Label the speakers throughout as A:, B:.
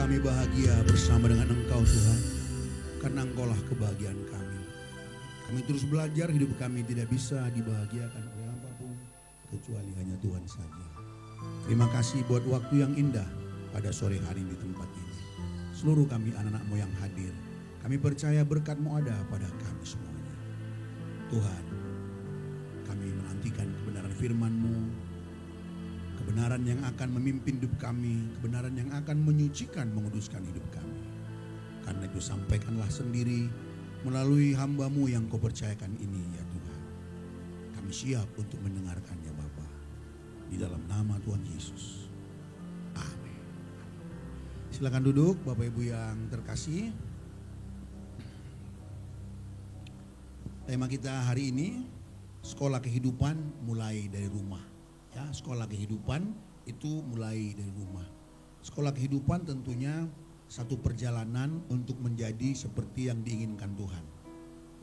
A: Kami bahagia bersama dengan Engkau Tuhan, karena Engkaulah kebahagiaan kami. Kami terus belajar, hidup kami tidak bisa dibahagiakan oleh apapun kecuali hanya Tuhan saja. Terima kasih buat waktu yang indah pada sore hari di tempat ini. Seluruh kami anak-anak-Mu yang hadir, kami percaya berkat-Mu ada pada kami semuanya. Tuhan, kami menantikan kebenaran firman-Mu, kebenaran yang akan memimpin hidup kami, kebenaran yang akan menyucikan, menguduskan hidup kami. Karena itu sampaikanlah sendiri melalui hamba-Mu yang Kau percayakan ini ya Tuhan. Kami siap untuk mendengarkannya Bapa. Di dalam nama Tuhan Yesus. Amin. Silakan duduk Bapak Ibu yang terkasih. Tema kita hari ini, sekolah kehidupan mulai dari rumah. Ya, sekolah kehidupan itu mulai dari rumah. Sekolah kehidupan tentunya satu perjalanan untuk menjadi seperti yang diinginkan Tuhan.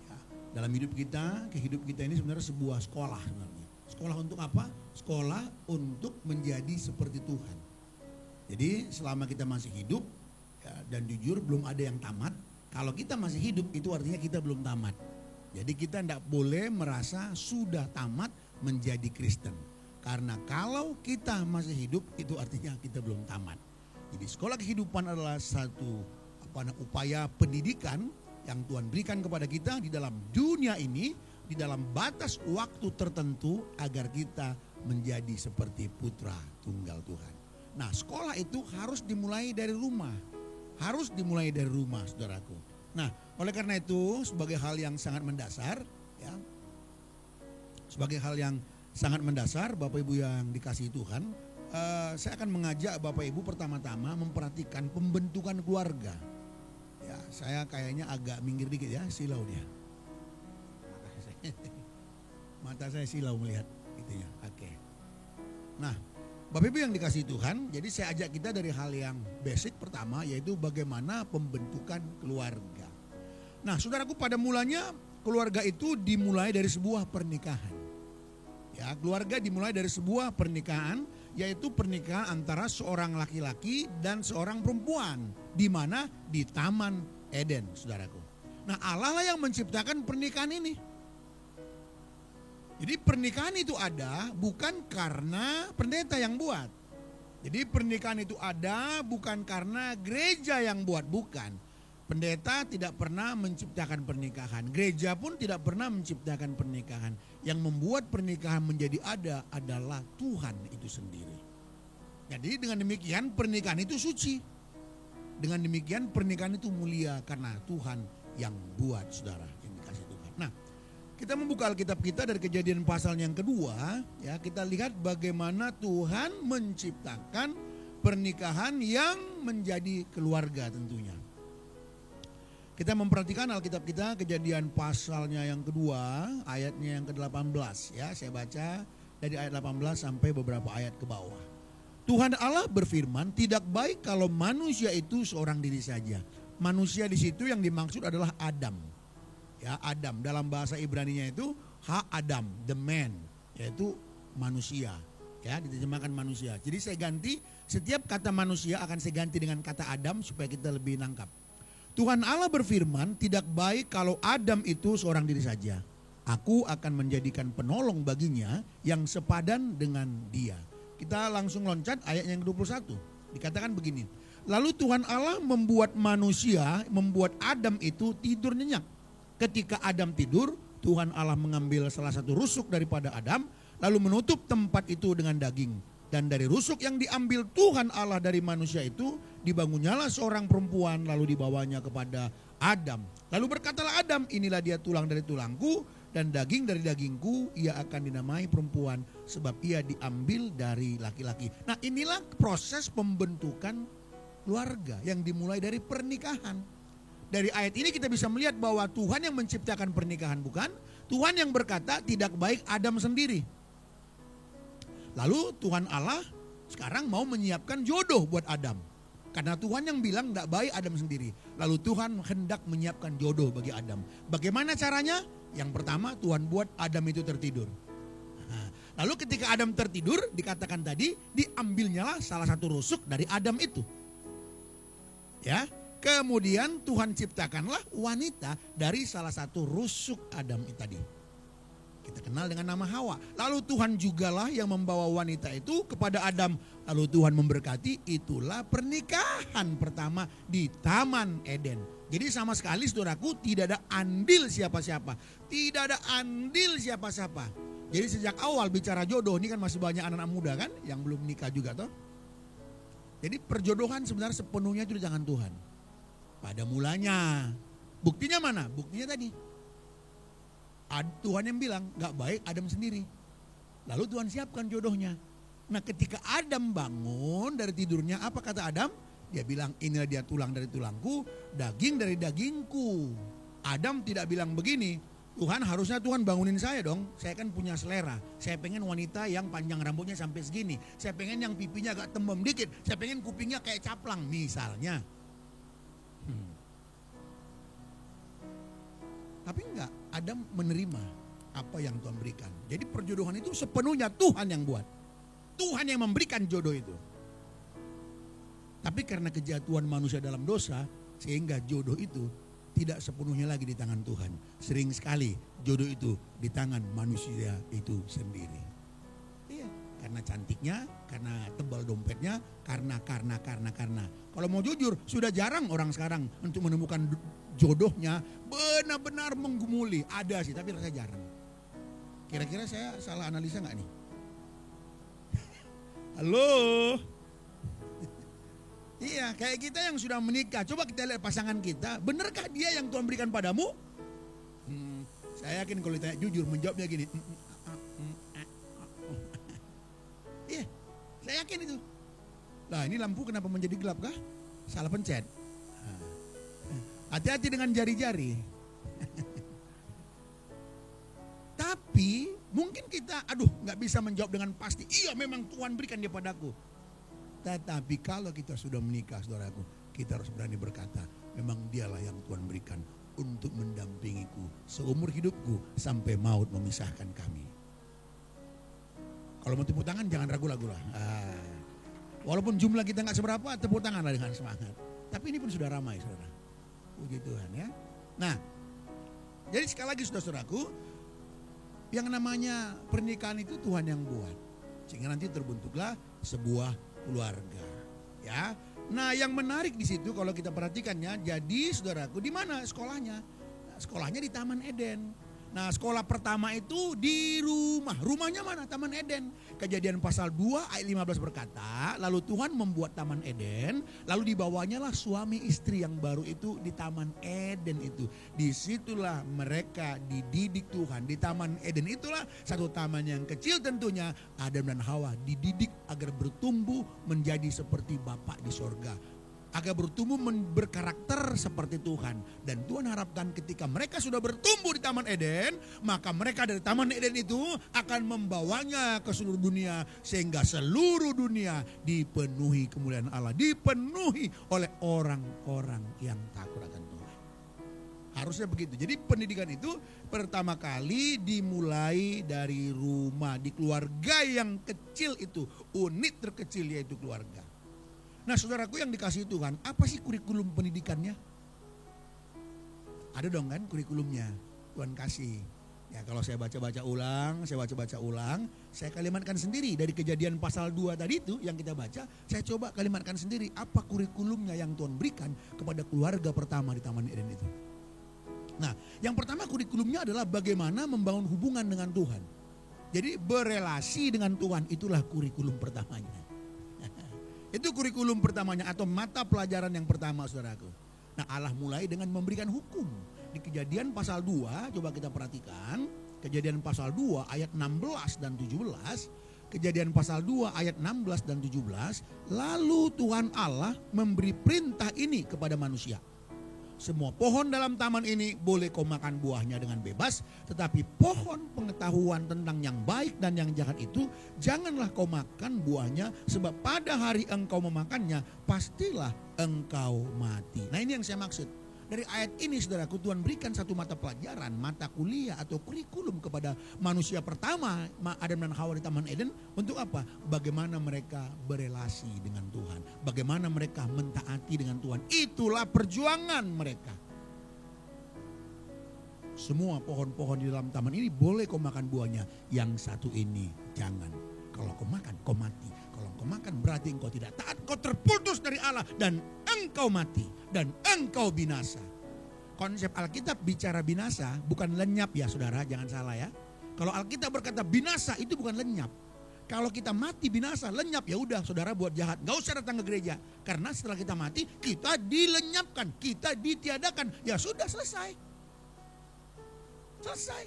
A: Ya, dalam hidup kita, kehidupan kita ini sebenarnya sebuah sekolah sebenarnya. Sekolah untuk apa? Sekolah untuk menjadi seperti Tuhan. Jadi selama kita masih hidup, ya, dan jujur belum ada yang tamat. Kalau kita masih hidup itu artinya kita belum tamat. Jadi kita tidak boleh merasa sudah tamat menjadi Kristen. Karena kalau kita masih hidup itu artinya kita belum tamat. Jadi sekolah kehidupan adalah satu upaya pendidikan yang Tuhan berikan kepada kita di dalam dunia ini, di dalam batas waktu tertentu agar kita menjadi seperti putra tunggal Tuhan. Nah, sekolah itu harus dimulai dari rumah. Harus dimulai dari rumah, saudaraku. Nah, oleh karena itu sebagai hal yang sangat mendasar, ya, sebagai hal yang sangat mendasar, Bapak Ibu yang dikasihi Tuhan, saya akan mengajak Bapak Ibu pertama-tama memperhatikan pembentukan keluarga. Ya, saya kayaknya agak minggir dikit ya, silau dia. Mata saya silau melihat gitu ya. Oke. Nah, Bapak Ibu yang dikasihi Tuhan, jadi saya ajak kita dari hal yang basic pertama, yaitu bagaimana pembentukan keluarga. Nah, saudaraku, pada mulanya keluarga itu dimulai dari sebuah pernikahan. Ya, keluarga dimulai dari sebuah pernikahan, yaitu pernikahan antara seorang laki-laki dan seorang perempuan, di mana di Taman Eden, saudaraku. Nah, Allah lah yang menciptakan pernikahan ini. Jadi pernikahan itu ada bukan karena pendeta yang buat. Jadi pernikahan itu ada bukan karena gereja yang buat, bukan. Pendeta tidak pernah menciptakan pernikahan. Gereja pun tidak pernah menciptakan pernikahan. Yang membuat pernikahan menjadi ada adalah Tuhan itu sendiri. Jadi dengan demikian pernikahan itu suci. Dengan demikian pernikahan itu mulia karena Tuhan yang buat, saudara yang dikasihi Tuhan. Nah, kita membuka Alkitab kita dari Kejadian pasal yang kedua, ya, kita lihat bagaimana Tuhan menciptakan pernikahan yang menjadi keluarga tentunya. Kita memperhatikan Alkitab kita Kejadian pasalnya yang kedua, ayatnya yang ke-18, ya. Saya baca dari ayat 18 sampai beberapa ayat ke bawah. Tuhan Allah berfirman, tidak baik kalau manusia itu seorang diri saja. Manusia di situ yang dimaksud adalah Adam. Ya, Adam dalam bahasa Ibraninya itu Ha-Adam, the man, yaitu manusia. Ya, diterjemahkan manusia. Jadi saya ganti, setiap kata manusia akan saya ganti dengan kata Adam supaya kita lebih nangkap. Tuhan Allah berfirman, tidak baik kalau Adam itu seorang diri saja. Aku akan menjadikan penolong baginya yang sepadan dengan dia. Kita langsung loncat ayat yang ke-21. Dikatakan begini, lalu Tuhan Allah membuat manusia, membuat Adam itu tidur nyenyak. Ketika Adam tidur, Tuhan Allah mengambil salah satu rusuk daripada Adam, lalu menutup tempat itu dengan daging. Dan dari rusuk yang diambil Tuhan Allah dari manusia itu, dibangunnyalah seorang perempuan, lalu dibawanya kepada Adam. Lalu berkatalah Adam, inilah dia tulang dari tulangku dan daging dari dagingku, ia akan dinamai perempuan sebab ia diambil dari laki-laki. Nah, inilah proses pembentukan keluarga yang dimulai dari pernikahan. Dari ayat ini kita bisa melihat bahwa Tuhan yang menciptakan pernikahan, bukan? Tuhan yang berkata tidak baik Adam sendiri. Lalu Tuhan Allah sekarang mau menyiapkan jodoh buat Adam. Karena Tuhan yang bilang tidak baik Adam sendiri. Lalu Tuhan hendak menyiapkan jodoh bagi Adam. Bagaimana caranya? Yang pertama Tuhan buat Adam itu tertidur. Lalu ketika Adam tertidur, dikatakan tadi diambilnyalah salah satu rusuk dari Adam itu. Ya, kemudian Tuhan ciptakanlah wanita dari salah satu rusuk Adam tadi. Kita kenal dengan nama Hawa. Lalu Tuhan jugalah yang membawa wanita itu kepada Adam. Lalu Tuhan memberkati, itulah pernikahan pertama di Taman Eden. Jadi sama sekali saudaraku tidak ada andil siapa-siapa. Tidak ada andil siapa-siapa. Jadi sejak awal bicara jodoh, ini kan masih banyak anak-anak muda kan yang belum nikah juga toh. Jadi perjodohan sebenarnya sepenuhnya itu di tangan Tuhan. Pada mulanya. Buktinya mana? Buktinya tadi. Tuhan yang bilang gak baik Adam sendiri. Lalu Tuhan siapkan jodohnya. Nah ketika Adam bangun dari tidurnya, apa kata Adam? Dia bilang inilah dia tulang dari tulangku, daging dari dagingku. Adam tidak bilang begini, Tuhan harusnya Tuhan bangunin saya dong. Saya kan punya selera. Saya pengen wanita yang panjang rambutnya sampai segini. Saya pengen yang pipinya agak tembem dikit. Saya pengen kupingnya kayak caplang misalnya. Tapi enggak, Adam menerima apa yang Tuhan berikan. Jadi perjodohan itu sepenuhnya Tuhan yang buat. Tuhan yang memberikan jodoh itu. Tapi karena kejatuhan manusia dalam dosa, sehingga jodoh itu tidak sepenuhnya lagi di tangan Tuhan. Sering sekali jodoh itu di tangan manusia itu sendiri. Iya, karena cantiknya, karena tebal dompetnya, karena. Kalau mau jujur, sudah jarang orang sekarang untuk menemukan jodohnya benar-benar menggumuli. Ada sih, tapi rasanya jarang. Kira-kira saya salah analisa nggak nih? Halo? Iya, kayak kita yang sudah menikah. Coba kita lihat pasangan kita. Benarkah dia yang Tuhan berikan padamu? Saya yakin kalau ditanya jujur menjawabnya gini. Iya, saya yakin itu. Lah ini lampu kenapa menjadi gelap kah? Salah pencet. Hati-hati dengan jari-jari. Tapi mungkin kita gak bisa menjawab dengan pasti. Iya memang Tuhan berikan dia padaku. Tetapi kalau kita sudah menikah saudaraku, kita harus berani berkata, memang dialah yang Tuhan berikan untuk mendampingiku seumur hidupku sampai maut memisahkan kami. Kalau mau tepuk tangan jangan ragu-ragu lah. Walaupun jumlah kita gak seberapa, tepuk tangan lah dengan semangat. Tapi ini pun sudah ramai saudara. Puji Tuhan ya. Nah, jadi sekali lagi saudara-saudaraku, yang namanya pernikahan itu Tuhan yang buat. Sehingga nanti terbentuklah sebuah keluarga. Ya. Nah, yang menarik di situ kalau kita perhatikannya, jadi saudaraku di mana sekolahnya? Nah, sekolahnya di Taman Eden. Nah, sekolah pertama itu di rumah. Rumahnya mana? Taman Eden. Kejadian pasal 2 ayat 15 berkata, lalu Tuhan membuat Taman Eden, lalu dibawanya lah suami istri yang baru itu di Taman Eden itu. Disitulah mereka dididik Tuhan. Di Taman Eden itulah satu taman yang kecil tentunya, Adam dan Hawa dididik agar bertumbuh menjadi seperti Bapa di sorga. Agar bertumbuh berkarakter seperti Tuhan. Dan Tuhan harapkan ketika mereka sudah bertumbuh di Taman Eden, maka mereka dari Taman Eden itu akan membawanya ke seluruh dunia. Sehingga seluruh dunia dipenuhi kemuliaan Allah. Dipenuhi oleh orang-orang yang takut akan Tuhan. Harusnya begitu. Jadi pendidikan itu pertama kali dimulai dari rumah. Di keluarga yang kecil itu. Unit terkecil yaitu keluarga. Nah saudaraku yang dikasihi Tuhan, apa sih kurikulum pendidikannya? Ada dong kan kurikulumnya, Tuhan kasih. Ya kalau saya baca-baca ulang, saya kalimatkan sendiri dari Kejadian pasal 2 tadi itu yang kita baca, saya coba kalimatkan sendiri apa kurikulumnya yang Tuhan berikan kepada keluarga pertama di Taman Eden itu. Nah yang pertama kurikulumnya adalah bagaimana membangun hubungan dengan Tuhan. Jadi berelasi dengan Tuhan itulah kurikulum pertamanya. Itu kurikulum pertamanya atau mata pelajaran yang pertama saudaraku. Nah Allah mulai dengan memberikan hukum. Di Kejadian pasal 2 coba kita perhatikan. Kejadian pasal 2 ayat 16 dan 17. Kejadian pasal 2 ayat 16 dan 17. Lalu Tuhan Allah memberi perintah ini kepada manusia. Semua pohon dalam taman ini boleh kau makan buahnya dengan bebas. Tetapi pohon pengetahuan tentang yang baik dan yang jahat itu janganlah kau makan buahnya. Sebab pada hari engkau memakannya pastilah engkau mati. Nah ini yang saya maksud. Dari ayat ini saudaraku, Tuhan berikan satu mata pelajaran, mata kuliah atau kurikulum kepada manusia pertama, Adam dan Hawa di Taman Eden. Untuk apa? Bagaimana mereka berelasi dengan Tuhan. Bagaimana mereka mentaati dengan Tuhan. Itulah perjuangan mereka. Semua pohon-pohon di dalam taman ini boleh kau makan buahnya. Yang satu ini jangan. Kalau kau makan, kau mati. Kalau kau makan berarti engkau tidak taat. Kau terputus dari Allah dan engkau mati. Dan engkau binasa. Konsep Alkitab bicara binasa bukan lenyap ya saudara, jangan salah ya. Kalau Alkitab berkata binasa itu bukan lenyap. Kalau kita mati binasa, lenyap, ya udah saudara buat jahat. Gak usah datang ke gereja. Karena setelah kita mati, kita dilenyapkan. Kita ditiadakan. Ya sudah selesai. Selesai.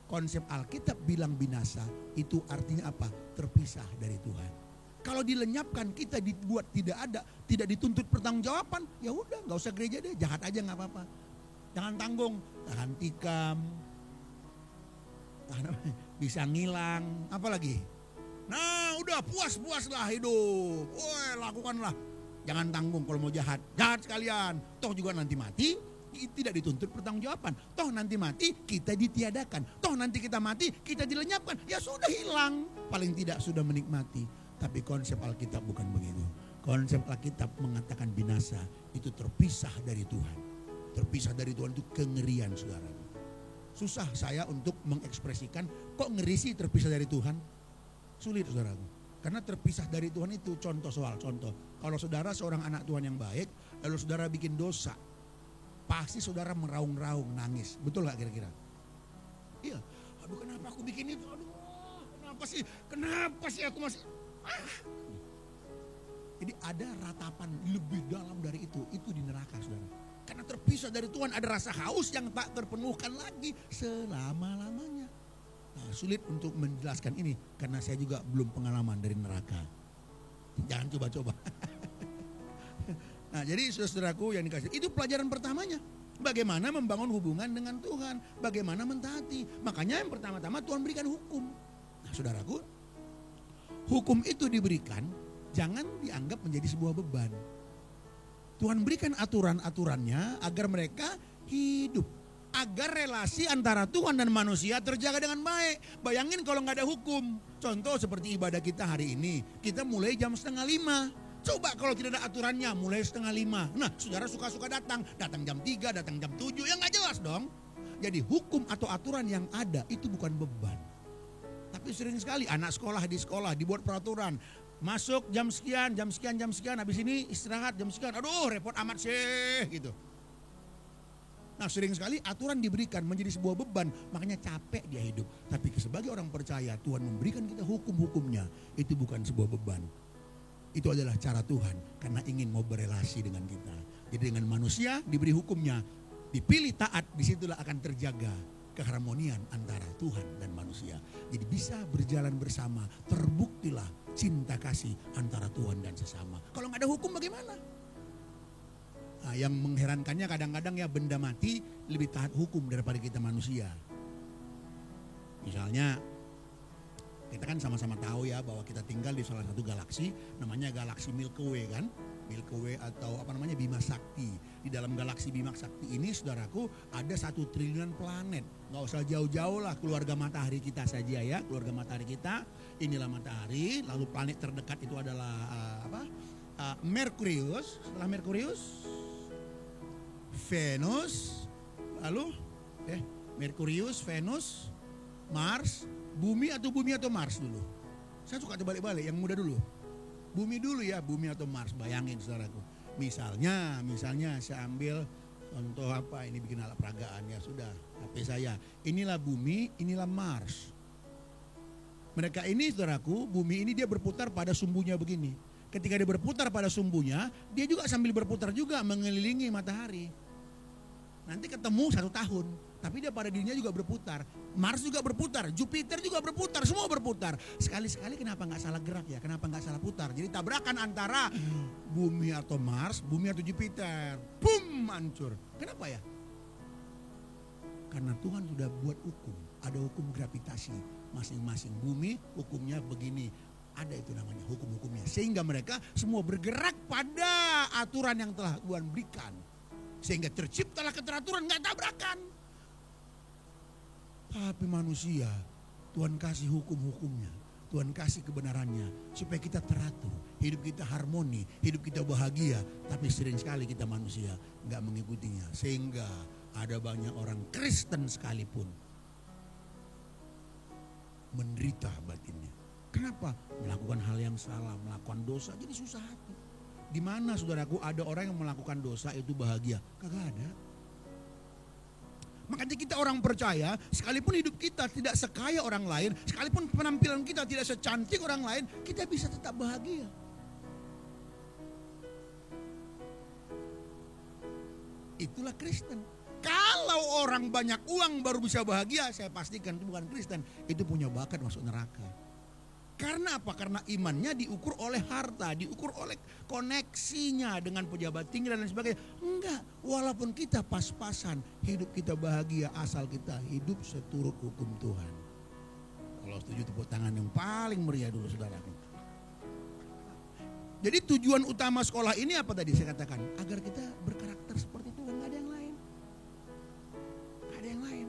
A: Konsep Alkitab bilang binasa itu artinya apa? Terpisah dari Tuhan. Kalau dilenyapkan, kita dibuat tidak ada, tidak dituntut pertanggungjawaban, ya udah nggak usah gereja deh, jahat aja nggak apa-apa. Jangan tanggung, tahan tikam, bisa ngilang, apalagi. Nah udah puas-puaslah hidup, woi lakukanlah. Jangan tanggung kalau mau jahat, jahat sekalian. Toh juga nanti mati, tidak dituntut pertanggungjawaban. Toh nanti mati kita ditiadakan. Toh nanti kita mati kita dilenyapkan. Ya sudah hilang. Paling tidak sudah menikmati. Tapi konsep Alkitab bukan begitu. Konsep Alkitab mengatakan binasa itu terpisah dari Tuhan. Terpisah dari Tuhan itu kengerian saudara. Susah saya untuk mengekspresikan kok ngeri sih terpisah dari Tuhan. Sulit saudaraku. Karena terpisah dari Tuhan itu contoh. Kalau saudara seorang anak Tuhan yang baik, lalu saudara bikin dosa, pasti saudara meraung-raung, nangis. Betul gak kira-kira? Iya. Aduh kenapa aku bikin itu? Aduh kenapa sih aku masih... Jadi ada ratapan lebih dalam dari itu di neraka saudara. Karena terpisah dari Tuhan ada rasa haus yang tak terpenuhkan lagi selama-lamanya. Nah, sulit untuk menjelaskan ini karena saya juga belum pengalaman dari neraka. Jangan coba-coba. Nah, jadi saudaraku yang dikasih, itu pelajaran pertamanya. Bagaimana membangun hubungan dengan Tuhan, bagaimana mentaati. Makanya yang pertama-tama Tuhan berikan hukum. Nah, saudaraku, hukum itu diberikan jangan dianggap menjadi sebuah beban. Tuhan berikan aturan-aturannya agar mereka hidup. Agar relasi antara Tuhan dan manusia terjaga dengan baik. Bayangin kalau nggak ada hukum. Contoh seperti ibadah kita hari ini. Kita mulai jam 4:30. Coba kalau tidak ada aturannya mulai 4:30. Nah saudara suka-suka datang jam 3, datang jam 7. Ya nggak jelas dong. Jadi hukum atau aturan yang ada itu bukan beban. Tapi sering sekali anak sekolah di sekolah dibuat peraturan. Masuk jam sekian, habis ini istirahat jam sekian. Aduh repot amat sih gitu. Nah sering sekali aturan diberikan menjadi sebuah beban. Makanya capek dia hidup. Tapi sebagai orang percaya Tuhan memberikan kita hukum-hukumnya. Itu bukan sebuah beban. Itu adalah cara Tuhan. Karena ingin mau berelasi dengan kita. Jadi dengan manusia diberi hukumnya. Dipilih taat, disitulah akan terjaga keharmonian antara Tuhan dan manusia. Jadi bisa berjalan bersama. Terbuktilah cinta kasih antara Tuhan dan sesama. Kalau nggak ada hukum bagaimana? Nah, yang mengherankannya kadang-kadang ya benda mati lebih taat hukum daripada kita manusia. Misalnya kita kan sama-sama tahu ya bahwa kita tinggal di salah satu galaksi namanya galaksi Milky Way kan. Milky Way atau apa namanya Bima Sakti. Di dalam galaksi Bima Sakti ini saudaraku ada 1 triliunan planet. Gak usah jauh-jauh lah keluarga matahari kita saja ya. Keluarga matahari kita inilah matahari. Lalu planet terdekat itu adalah Merkurius. Setelah Merkurius Venus, lalu Merkurius, Venus, Mars, Bumi atau Mars dulu. Saya suka terbalik-balik, yang muda dulu. Bumi dulu ya, Bumi atau Mars. Bayangin saudaraku. Misalnya saya ambil contoh apa ini bikin alat peragaan ya sudah. HP saya. Inilah Bumi, inilah Mars. Mereka ini saudaraku, Bumi ini dia berputar pada sumbunya begini. Ketika dia berputar pada sumbunya, dia juga sambil berputar juga mengelilingi matahari. Nanti ketemu 1 tahun, tapi dia pada dirinya juga berputar. Mars juga berputar, Jupiter juga berputar, semua berputar. Sekali-sekali kenapa nggak salah gerak ya? Kenapa nggak salah putar? Jadi tabrakan antara Bumi atau Mars, Bumi atau Jupiter, boom, hancur. Kenapa ya? Karena Tuhan sudah buat hukum, ada hukum gravitasi masing-masing. Bumi hukumnya begini. Ada itu namanya hukum-hukumnya. Sehingga mereka semua bergerak pada aturan yang telah Tuhan berikan. Sehingga terciptalah keteraturan, nggak tabrakan. Tapi manusia, Tuhan kasih hukum-hukumnya, Tuhan kasih kebenarannya supaya kita teratur, hidup kita harmoni, hidup kita bahagia. Tapi sering sekali kita manusia nggak mengikutinya, sehingga ada banyak orang Kristen sekalipun menderita batinnya. Kenapa? Melakukan hal yang salah, melakukan dosa, jadi susah hati. Di mana saudaraku ada orang yang melakukan dosa itu bahagia? Kagak ada. Makanya kita orang percaya, sekalipun hidup kita tidak sekaya orang lain, sekalipun penampilan kita tidak secantik orang lain, kita bisa tetap bahagia. Itulah Kristen. Kalau orang banyak uang baru bisa bahagia, saya pastikan itu bukan Kristen, itu punya bakat masuk neraka. Karena apa? Karena imannya diukur oleh harta, diukur oleh koneksinya dengan pejabat tinggi dan lain sebagainya. Enggak, walaupun kita pas-pasan, hidup kita bahagia asal kita hidup seturut hukum Tuhan. Kalau setuju tepuk tangan yang paling meriah dulu saudaraku. Jadi tujuan utama sekolah ini apa tadi saya katakan? Agar kita berkarakter seperti Tuhan, enggak ada yang lain. Enggak ada yang lain.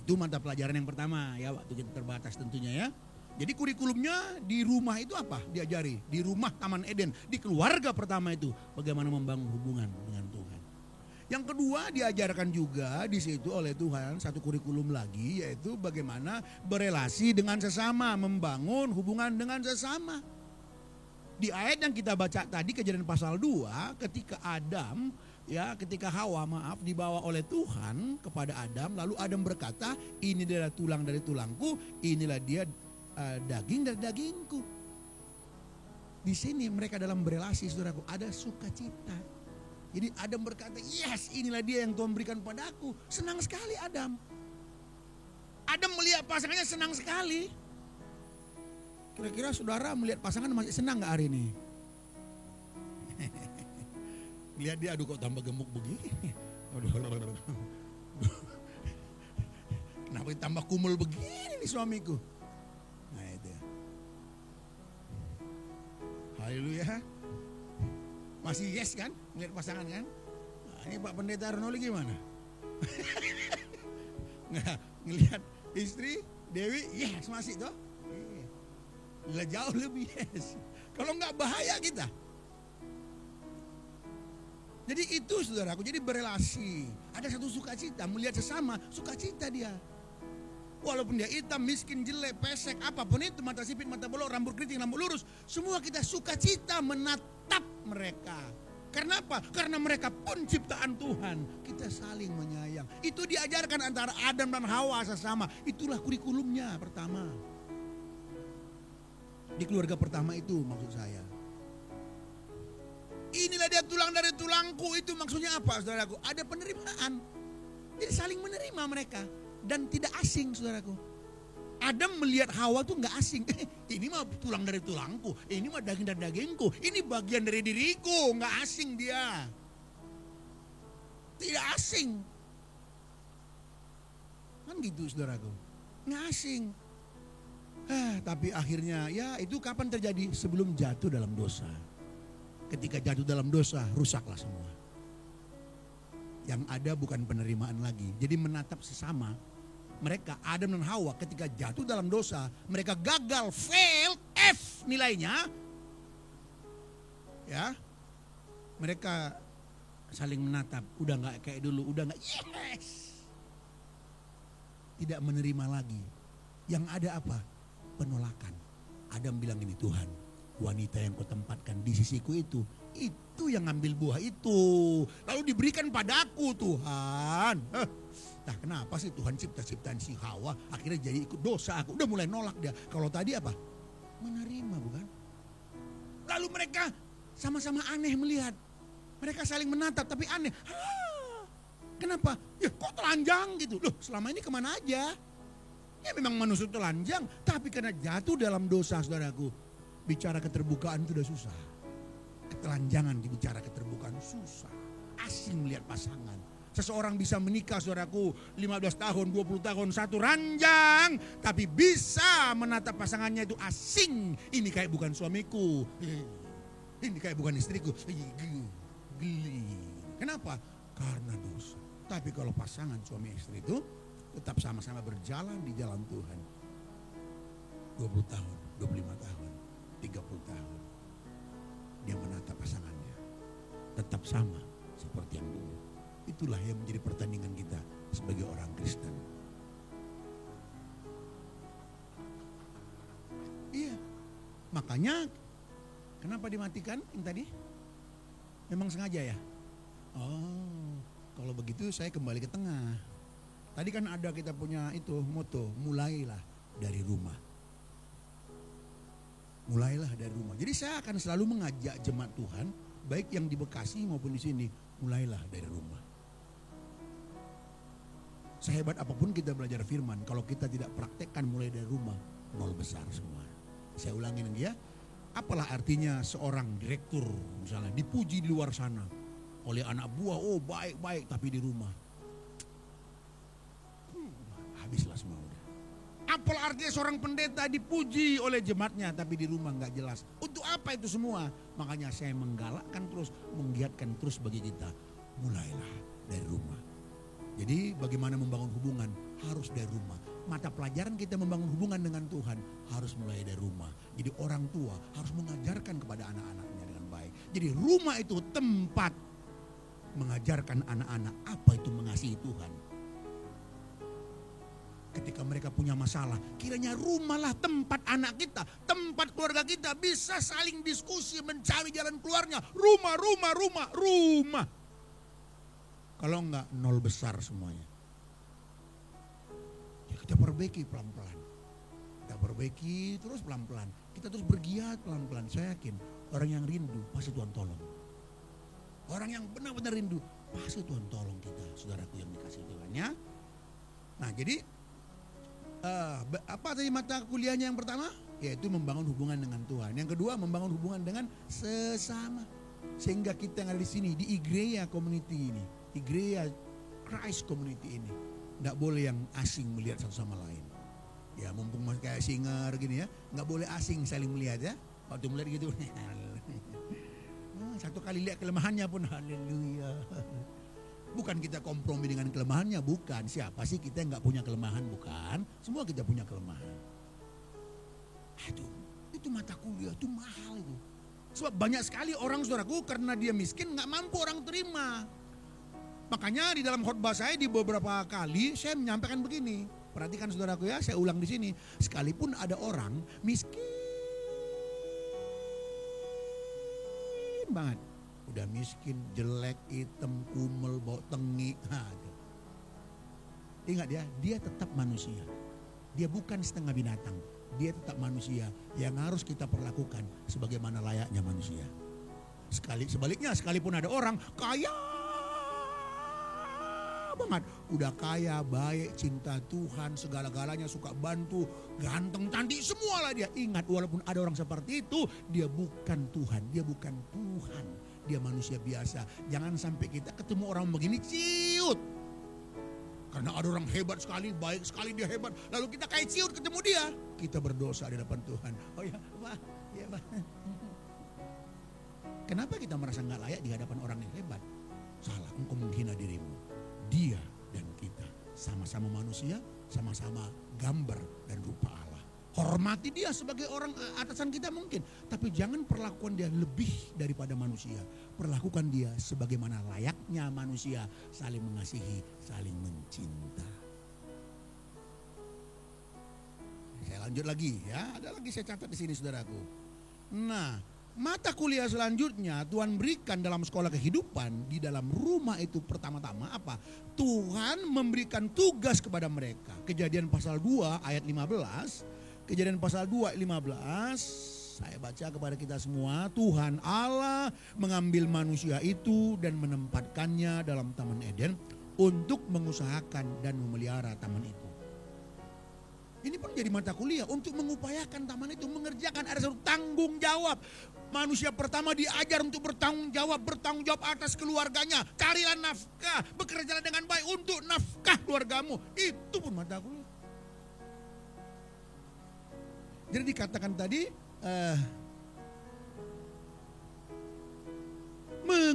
A: Itu mata pelajaran yang pertama ya, waktu kita terbatas tentunya ya. Jadi kurikulumnya di rumah itu apa? Diajari. Di rumah Taman Eden. Di keluarga pertama itu. Bagaimana membangun hubungan dengan Tuhan. Yang kedua diajarkan juga di situ oleh Tuhan. Satu kurikulum lagi. Yaitu bagaimana berelasi dengan sesama. Membangun hubungan dengan sesama. Di ayat yang kita baca tadi Kejadian pasal 2. Ketika Adam, ya ketika Hawa dibawa oleh Tuhan kepada Adam. Lalu Adam berkata, ini adalah tulang dari tulangku. Inilah dia daging dari dagingku. Di sini mereka dalam berelasi saudaraku ada sukacita. Jadi Adam berkata, yes inilah dia yang Tuhan berikan padaku. Senang sekali Adam. Adam melihat pasangannya senang sekali. Kira-kira saudara melihat pasangan masih senang gak hari ini? Lihat dia, aduh kok tambah gemuk begini. Kenapa tambah kumul begini nih suamiku? Nah itu. Haleluya. Masih yes kan? Melihat pasangan kan? Nah, ini Pak Pendeta Arnoli gimana? Nggak, ngelihat istri Dewi yes masih toh? Iya. Jauh lebih yes. Kalau nggak bahaya kita. Jadi itu saudaraku, jadi berelasi. Ada satu sukacita, melihat sesama, sukacita dia. Walaupun dia hitam, miskin, jelek, pesek, apapun itu, mata sipit, mata bolong, rambut keriting, rambut lurus. Semua kita sukacita menatap mereka. Karena apa? Karena mereka pun ciptaan Tuhan. Kita saling menyayang. Itu diajarkan antara Adam dan Hawa sesama. Itulah kurikulumnya pertama. Di keluarga pertama itu maksud saya. Inilah dia tulang dari tulangku, itu maksudnya apa saudaraku? Ada penerimaan. Jadi saling menerima mereka. Dan tidak asing saudaraku. Adam melihat Hawa tuh gak asing. Ini mah tulang dari tulangku. Ini mah daging dari dagingku. Ini bagian dari diriku. Gak asing dia. Tidak asing. Kan gitu saudaraku. Gak asing. Tapi akhirnya ya itu kapan terjadi? Sebelum jatuh dalam dosa. Ketika jatuh dalam dosa rusaklah semua. Yang ada bukan penerimaan lagi. Jadi menatap sesama. Mereka Adam dan Hawa ketika jatuh dalam dosa, mereka gagal, fail, F nilainya. Ya. Mereka saling menatap, udah enggak kayak dulu, udah enggak yes. Tidak menerima lagi. Yang ada apa? Penolakan. Adam bilang ini, Tuhan, wanita yang kau tempatkan di sisiku itu yang ngambil buah itu. Lalu diberikan padaku Tuhan. Nah kenapa sih Tuhan cipta-ciptaan si Hawa akhirnya jadi ikut dosa aku. Udah mulai nolak dia. Kalau tadi apa? Menerima bukan? Lalu mereka sama-sama aneh melihat. Mereka saling menatap tapi aneh. Kenapa? Ya kok telanjang gitu. Loh selama ini kemana aja? Ya memang manusia telanjang. Tapi karena jatuh dalam dosa saudaraku. Bicara keterbukaan itu udah susah. Ketelanjangan bicara keterbukaan susah. Asing melihat pasangan. Seseorang bisa menikah saudaraku 15 tahun, 20 tahun, satu ranjang. Tapi bisa menatap pasangannya itu asing. Ini kayak bukan suamiku. Ini kayak bukan istriku. Geli. Kenapa? Karena dosa. Tapi kalau pasangan suami istri itu tetap sama-sama berjalan di jalan Tuhan. 20 tahun, 25 tahun, 30 tahun. Dia menatap pasangannya. Tetap sama seperti yang dulu. Itulah yang menjadi pertandingan kita sebagai orang Kristen. Iya. Makanya kenapa dimatikan yang tadi? Memang sengaja ya? Oh, kalau begitu saya kembali ke tengah. Tadi kan ada kita punya itu moto, mulailah dari rumah. Mulailah dari rumah. Jadi saya akan selalu mengajak jemaat Tuhan, baik yang di Bekasi maupun di sini, mulailah dari rumah. Sehebat apapun kita belajar firman, kalau kita tidak praktekkan mulai dari rumah, nol besar semua. Saya ulangi lagi ya. Apalah artinya seorang direktur misalnya dipuji di luar sana oleh anak buah, oh baik-baik, tapi di rumah habislah semua udah. Apalah artinya seorang pendeta dipuji oleh jemaatnya tapi di rumah nggak jelas. Untuk apa itu semua? Makanya saya menggalakkan terus, menggiatkan terus bagi kita, mulailah dari rumah. Jadi bagaimana membangun hubungan harus dari rumah. Mata pelajaran kita membangun hubungan dengan Tuhan harus mulai dari rumah. Jadi orang tua harus mengajarkan kepada anak-anaknya dengan baik. Jadi rumah itu tempat mengajarkan anak-anak apa itu mengasihi Tuhan. Ketika mereka punya masalah, kiranya rumahlah tempat anak kita, tempat keluarga kita bisa saling diskusi, mencari jalan keluarnya. Rumah. Kalau enggak, nol besar semuanya. Ya, kita perbaiki pelan-pelan. Kita perbaiki terus pelan-pelan. Kita terus bergiat pelan-pelan. Saya yakin orang yang rindu pasti Tuhan tolong. Orang yang benar-benar rindu pasti Tuhan tolong kita, saudaraku yang dikasihi Tuhan ya. Nah jadi apa tadi mata kuliahnya yang pertama? Yaitu membangun hubungan dengan Tuhan. Yang kedua membangun hubungan dengan sesama. Sehingga kita yang ada di sini di Igreja Community ini, Igreja Christ Community ini, nggak boleh yang asing melihat satu sama lain. Ya mumpung masih kayak singer gini ya, nggak boleh asing saling melihat ya. Waktu melihat gitu, satu kali lihat kelemahannya pun haleluya. Bukan kita kompromi dengan kelemahannya, bukan. Siapa sih kita yang nggak punya kelemahan, bukan? Semua kita punya kelemahan. Aduh, itu mata kuliah, itu mahal itu. Sebab banyak sekali orang saudaraku karena dia miskin nggak mampu orang terima. Makanya di dalam khotbah saya di beberapa kali saya menyampaikan begini. Perhatikan saudaraku ya, saya ulang di sini. Sekalipun ada orang miskin banget. Udah miskin, jelek, hitam, kumel, bau tengi. Ingat ya, dia tetap manusia. Dia bukan setengah binatang. Dia tetap manusia yang harus kita perlakukan sebagaimana layaknya manusia. Sebaliknya, sekalipun ada orang kaya banget, udah kaya, baik, cinta Tuhan, segala-galanya, suka bantu, ganteng, cantik, semualah dia. Ingat, walaupun ada orang seperti itu, dia bukan Tuhan, dia bukan Tuhan. Dia manusia biasa. Jangan sampai kita ketemu orang begini ciut. Karena ada orang hebat sekali, baik sekali, dia hebat. Lalu kita kayak ciut ketemu dia. Kita berdosa di hadapan Tuhan. Oh ya, Pak. Ya, Pak. Kenapa kita merasa gak layak di hadapan orang yang hebat? Salah, engkau menghina dirimu. Dia dan kita sama-sama manusia, sama-sama gambar dan rupa Allah. Hormati dia sebagai orang atasan kita mungkin. Tapi jangan perlakukan dia lebih daripada manusia. Perlakukan dia sebagaimana layaknya manusia. Saling mengasihi, saling mencinta. Saya lanjut lagi ya. Ada lagi saya catat di sini saudaraku. Nah, mata kuliah selanjutnya Tuhan berikan dalam sekolah kehidupan. Di dalam rumah itu pertama-tama apa? Tuhan memberikan tugas kepada mereka. Kejadian pasal 2 ayat 15. Kejadian pasal 2 ayat 15. Saya baca kepada kita semua. Tuhan Allah mengambil manusia itu dan menempatkannya dalam Taman Eden untuk mengusahakan dan memelihara taman itu. Ini pun jadi mata kuliah untuk mengupayakan taman itu, mengerjakan, ada satu tanggung jawab. Manusia pertama diajar untuk bertanggung jawab atas keluarganya. Carilah nafkah, bekerjalah dengan baik untuk nafkah keluargamu. Itu pun mata kuliah. Jadi dikatakan tadi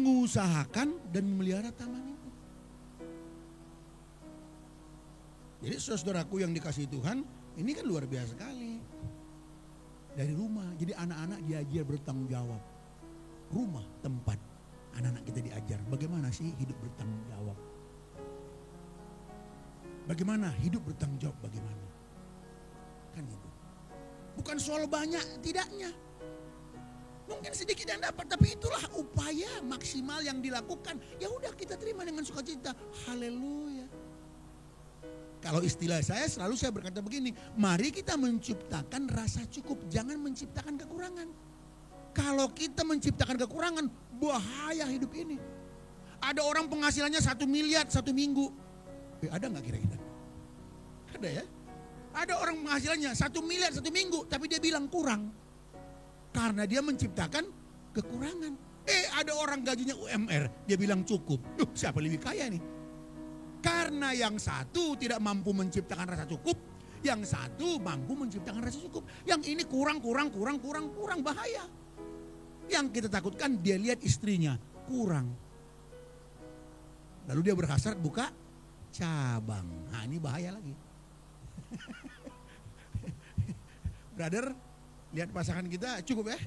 A: mengusahakan dan memelihara taman itu. Jadi saudaraku yang dikasihi Tuhan, ini kan luar biasa sekali. Dari rumah, jadi anak-anak diajar bertanggung jawab. Rumah, tempat anak-anak kita diajar bagaimana sih hidup bertanggung jawab. Bagaimana hidup bertanggung jawab, bagaimana. Kan itu. Bukan soal banyak tidaknya. Mungkin sedikit yang dapat, tapi itulah upaya maksimal yang dilakukan. Ya udah, kita terima dengan sukacita. Haleluya. Kalau istilah saya selalu saya berkata begini, mari kita menciptakan rasa cukup, jangan menciptakan kekurangan. Kalau kita menciptakan kekurangan, bahaya hidup ini. Ada orang penghasilannya 1 miliar 1 minggu. Ada nggak kira-kira? Ada ya? Ada orang penghasilannya 1 miliar 1 minggu, tapi dia bilang kurang. Karena dia menciptakan kekurangan. Ada orang gajinya UMR, dia bilang cukup. Siapa lebih kaya nih? Karena yang satu tidak mampu menciptakan rasa cukup, yang satu mampu menciptakan rasa cukup. Yang ini kurang, bahaya. Yang kita takutkan dia lihat istrinya kurang. Lalu dia berhasrat buka cabang. Nah, ini bahaya lagi. Brother, lihat pasangan kita cukup ya?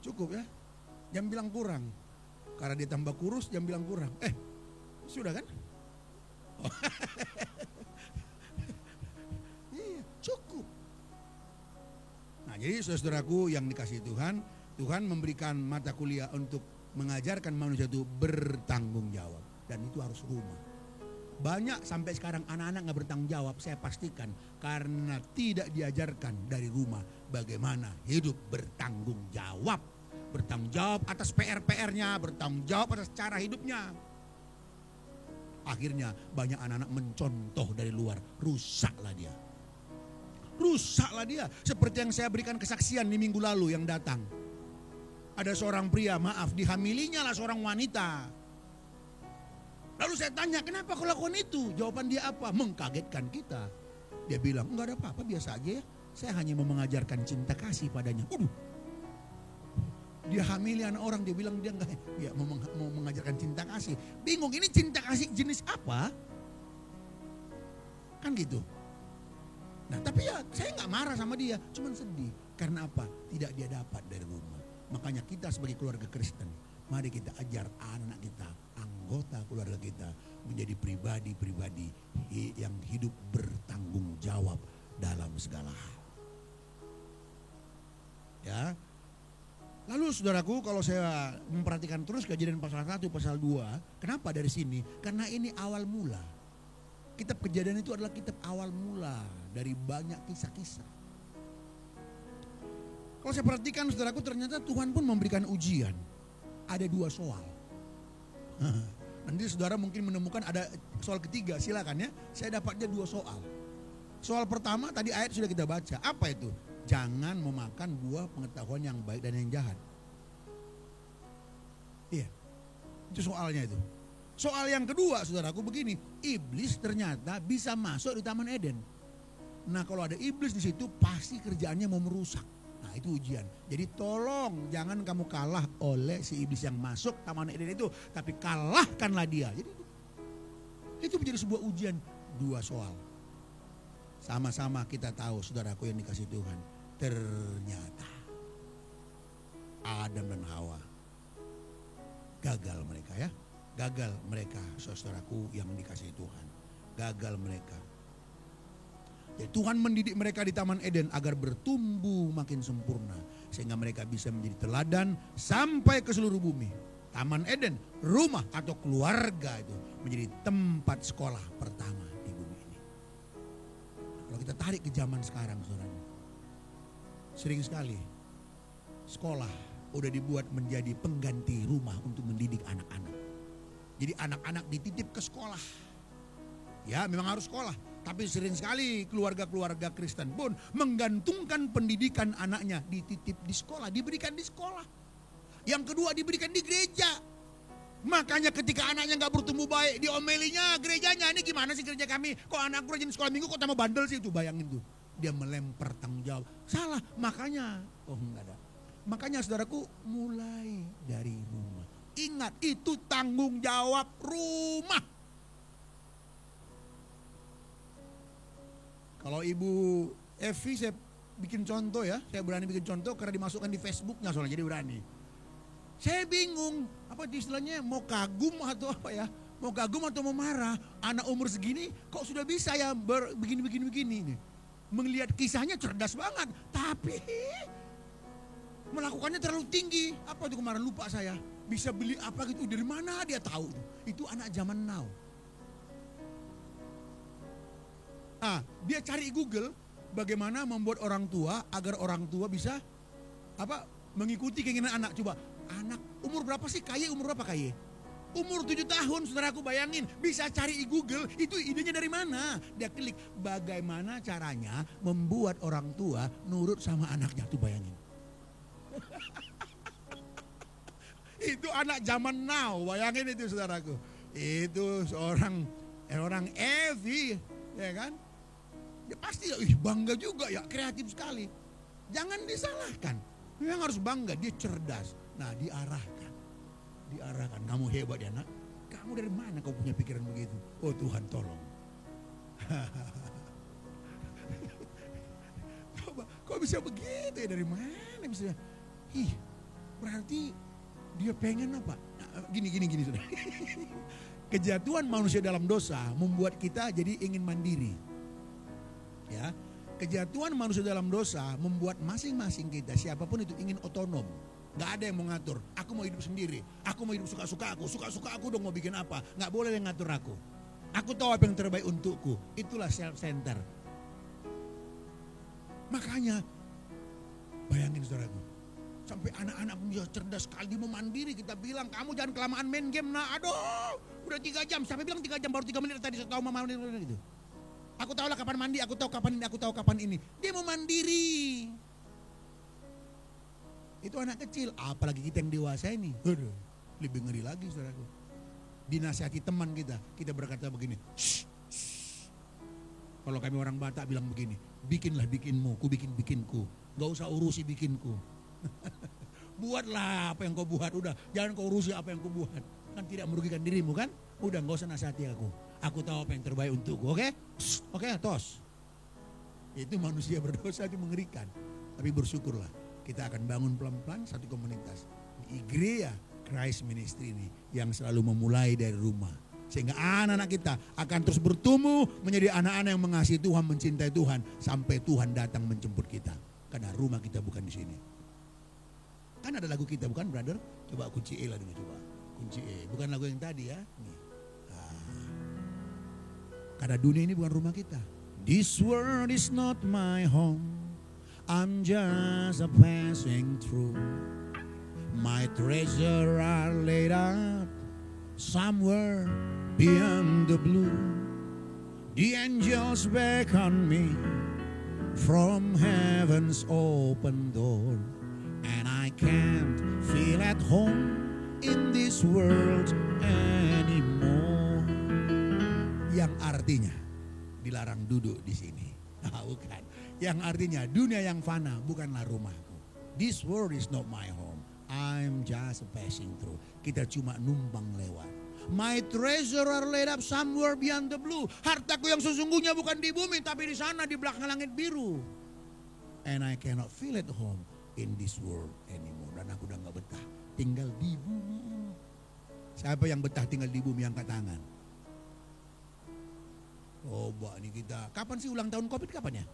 A: Cukup ya? Jangan bilang kurang. Karena dia tambah kurus, jangan bilang kurang. Sudah kan? Iya, cukup. Nah, jadi saudaraku yang dikasihi Tuhan, Tuhan memberikan mata kuliah untuk mengajarkan manusia itu bertanggung jawab. Dan itu harus rumah. Banyak sampai sekarang anak-anak gak bertanggung jawab, saya pastikan. Karena tidak diajarkan dari rumah bagaimana hidup bertanggung jawab. Bertanggung jawab atas PR-PR-nya, bertanggung jawab atas cara hidupnya. Akhirnya banyak anak-anak mencontoh dari luar, rusaklah dia. Rusaklah dia. Seperti yang saya berikan kesaksian di minggu lalu yang datang. Ada seorang pria, dihamilinya lah seorang wanita. Lalu saya tanya, kenapa kau lakukan itu? Jawaban dia apa? Mengkagetkan kita. Dia bilang, enggak ada apa-apa, biasa aja ya. Saya hanya mau mengajarkan cinta kasih padanya. Dia hamili anak orang, dia bilang dia enggak, ya mau mengajarkan cinta kasih. Bingung, ini cinta kasih jenis apa? Kan gitu. Nah, tapi ya saya enggak marah sama dia, cuman sedih. Karena apa? Tidak dia dapat dari rumah. Makanya kita sebagai keluarga Kristen, mari kita ajar anak kita, anggota keluarga kita menjadi pribadi-pribadi yang hidup bertanggung jawab dalam segala hal. Ya. Lalu saudaraku, kalau saya memperhatikan terus Kejadian pasal 1, pasal 2, kenapa dari sini? Karena ini awal mula. Kitab Kejadian itu adalah kitab awal mula dari banyak kisah-kisah. Kalau saya perhatikan saudaraku, ternyata Tuhan pun memberikan ujian. Ada 2 soal. Nanti saudara mungkin menemukan ada soal ketiga, silakan ya. Saya dapatnya 2 soal. Soal pertama tadi ayat sudah kita baca. Apa itu? Jangan memakan buah pengetahuan yang baik dan yang jahat. Iya, itu soalnya itu. Soal yang kedua saudaraku begini. Iblis ternyata bisa masuk di Taman Eden. Nah, kalau ada iblis di situ pasti kerjaannya mau merusak. Nah, itu ujian. Jadi tolong jangan kamu kalah oleh si iblis yang masuk Taman Eden itu, tapi kalahkanlah dia. Jadi itu menjadi sebuah ujian. 2 soal. Sama-sama kita tahu saudaraku yang dikasih Tuhan. Ternyata Adam dan Hawa gagal mereka ya. Gagal mereka saudaraku yang dikasih Tuhan. Gagal mereka. Jadi Tuhan mendidik mereka di Taman Eden agar bertumbuh makin sempurna. Sehingga mereka bisa menjadi teladan sampai ke seluruh bumi. Taman Eden, rumah atau keluarga itu menjadi tempat sekolah pertama di bumi ini. Kalau kita tarik ke zaman sekarang saudara, sering sekali sekolah udah dibuat menjadi pengganti rumah untuk mendidik anak-anak. Jadi anak-anak dititip ke sekolah. Ya memang harus sekolah. Tapi sering sekali keluarga-keluarga Kristen pun menggantungkan pendidikan anaknya dititip di sekolah, diberikan di sekolah. Yang kedua diberikan di gereja. Makanya ketika anaknya gak bertumbuh baik, diomelinya gerejanya, ini gimana sih gereja kami? Kok anakku rajin sekolah minggu kok tambah bandel sih? Itu bayangin tuh. Dia melempar tanggung jawab. Salah, makanya enggak ada. Makanya saudaraku mulai dari rumah. banget. Itu tanggung jawab rumah. Kalau Ibu Evi saya bikin contoh ya. Saya berani bikin contoh karena dimasukkan di Facebooknya soalnya, jadi berani. Saya bingung, apa istilahnya, mau kagum atau apa ya. Mau kagum atau mau marah. Anak umur segini kok sudah bisa ya begini. Melihat kisahnya cerdas banget. Tapi melakukannya terlalu tinggi. Apa itu kemarin lupa saya. Bisa beli apa gitu, dari mana dia tahu. Itu anak zaman now. Dia cari Google bagaimana membuat orang tua agar orang tua bisa mengikuti keinginan anak. Coba, anak umur berapa sih kaya, umur berapa kaya? Umur 7 tahun, saudaraku bayangin, bisa cari di Google, itu idenya dari mana? Dia klik, bagaimana caranya membuat orang tua nurut sama anaknya, tuh bayangin. Itu anak zaman now, bayangin itu saudaraku. Itu seorang Evi, ya kan? Dia pasti bangga juga ya, kreatif sekali. Jangan disalahkan. Memang harus bangga, dia cerdas. Nah, diarahkan. Kamu hebat ya nak. Kamu dari mana kau punya pikiran begitu? Oh Tuhan tolong. Kok bisa begitu ya, dari mana bisa? Berarti dia pengen apa? Nah, gini sudah. Kejatuhan manusia dalam dosa membuat kita jadi ingin mandiri. Ya, kejatuhan manusia dalam dosa membuat masing-masing kita, siapapun itu, ingin otonom. Gak ada yang mau ngatur. Aku mau hidup sendiri. Aku mau hidup suka-suka aku. Suka-suka aku dong mau bikin apa. Gak boleh yang ngatur aku. Aku tahu apa yang terbaik untukku. Itulah self-center. Makanya bayangin saudaraku, sampai anak-anak dia cerdas sekali, dia mau mandiri. Kita bilang, kamu jangan kelamaan main game. Nah aduh, udah 3 jam. Siapa bilang 3 jam, baru 3 menit tadi. Saya tahu mama gitu. Aku tahu lah kapan mandi, aku tahu kapan ini, aku tahu kapan ini. Dia mau mandiri. Itu anak kecil, apalagi kita yang dewasa ini. Aduh, lebih ngeri lagi saudaraku. Dinasihati teman kita berkata begini. Shh. Kalau kami orang Batak bilang begini, bikinlah bikinmu, ku bikinku. Gak usah urusi bikinku. Buatlah apa yang kau buat, udah. Jangan kau urusi apa yang kau buat. Kan tidak merugikan dirimu kan? Udah, gak usah nasihati aku. Aku tahu apa yang terbaik untukku, oke? Oke, tos. Itu manusia berdosa itu mengerikan. Tapi bersyukurlah, kita akan bangun pelan-pelan satu komunitas. Igreja Christ Ministry ini yang selalu memulai dari rumah. Sehingga anak-anak kita akan terus bertumbuh menjadi anak-anak yang mengasihi Tuhan, mencintai Tuhan. Sampai Tuhan datang menjemput kita. Karena rumah kita bukan di sini. Kan ada lagu kita bukan, brother? Coba kunci E lah dulu, coba. Kunci E, bukan lagu yang tadi ya. Nih. Karena dunia ini bukan rumah kita. This world is not my home. I'm just a passing through. My treasure are laid out somewhere beyond the blue. The angels beckon me from heaven's open door. And I can't feel at home in this world anymore. Yang artinya dilarang duduk di sini. Bukan. Yang artinya dunia yang fana bukanlah rumahku. This world is not my home. I'm just passing through. Kita cuma numpang lewat. My treasure are laid up somewhere beyond the blue. Hartaku yang sesungguhnya bukan di bumi, tapi di sana di belakang langit biru. And I cannot feel at home in this world anymore. Dan aku udah gak betah tinggal di bumi. Siapa yang betah tinggal di bumi, angkat tangan. Oh, Mbak, ini kita. Kapan sih ulang tahun COVID, kapan ya?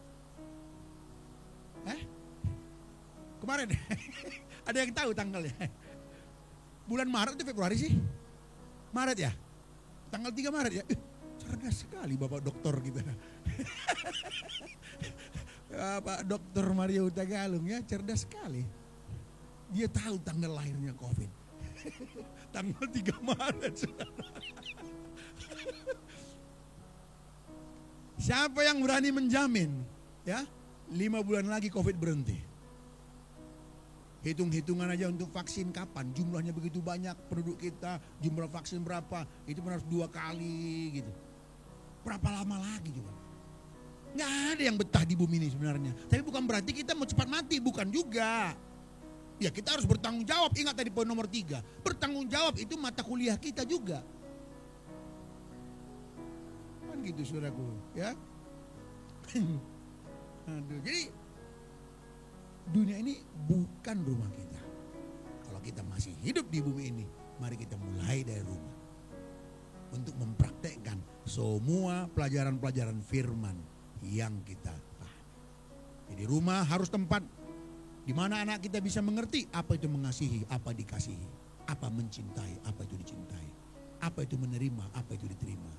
A: Kemarin. Ada yang tahu tanggalnya? Bulan Maret atau Februari sih? Maret ya? Tanggal 3 Maret ya? Cerdas sekali Bapak Dokter kita. Bapak Dokter Mario Tagalung ya, cerdas sekali. Dia tahu tanggal lahirnya COVID. Tanggal 3 Maret. Siapa yang berani menjamin ya 5 bulan lagi COVID berhenti? Hitung-hitungan aja untuk vaksin kapan, jumlahnya begitu banyak, penduduk kita, jumlah vaksin berapa, itu harus 2 kali gitu. Berapa lama lagi juga? Nggak ada yang betah di bumi ini sebenarnya. Tapi bukan berarti kita mau cepat mati, bukan juga. Ya kita harus bertanggung jawab. Ingat tadi poin nomor 3. Bertanggung jawab itu mata kuliah kita juga. Kan gitu saudaraku. Ya. Aduh, jadi dunia ini bukan rumah kita. Kalau kita masih hidup di bumi ini, mari kita mulai dari rumah. Untuk mempraktekkan semua pelajaran-pelajaran firman yang kita pahami. Jadi rumah harus tempat di mana anak kita bisa mengerti apa itu mengasihi, apa dikasihi, apa mencintai, apa itu dicintai, apa itu menerima, apa itu diterima.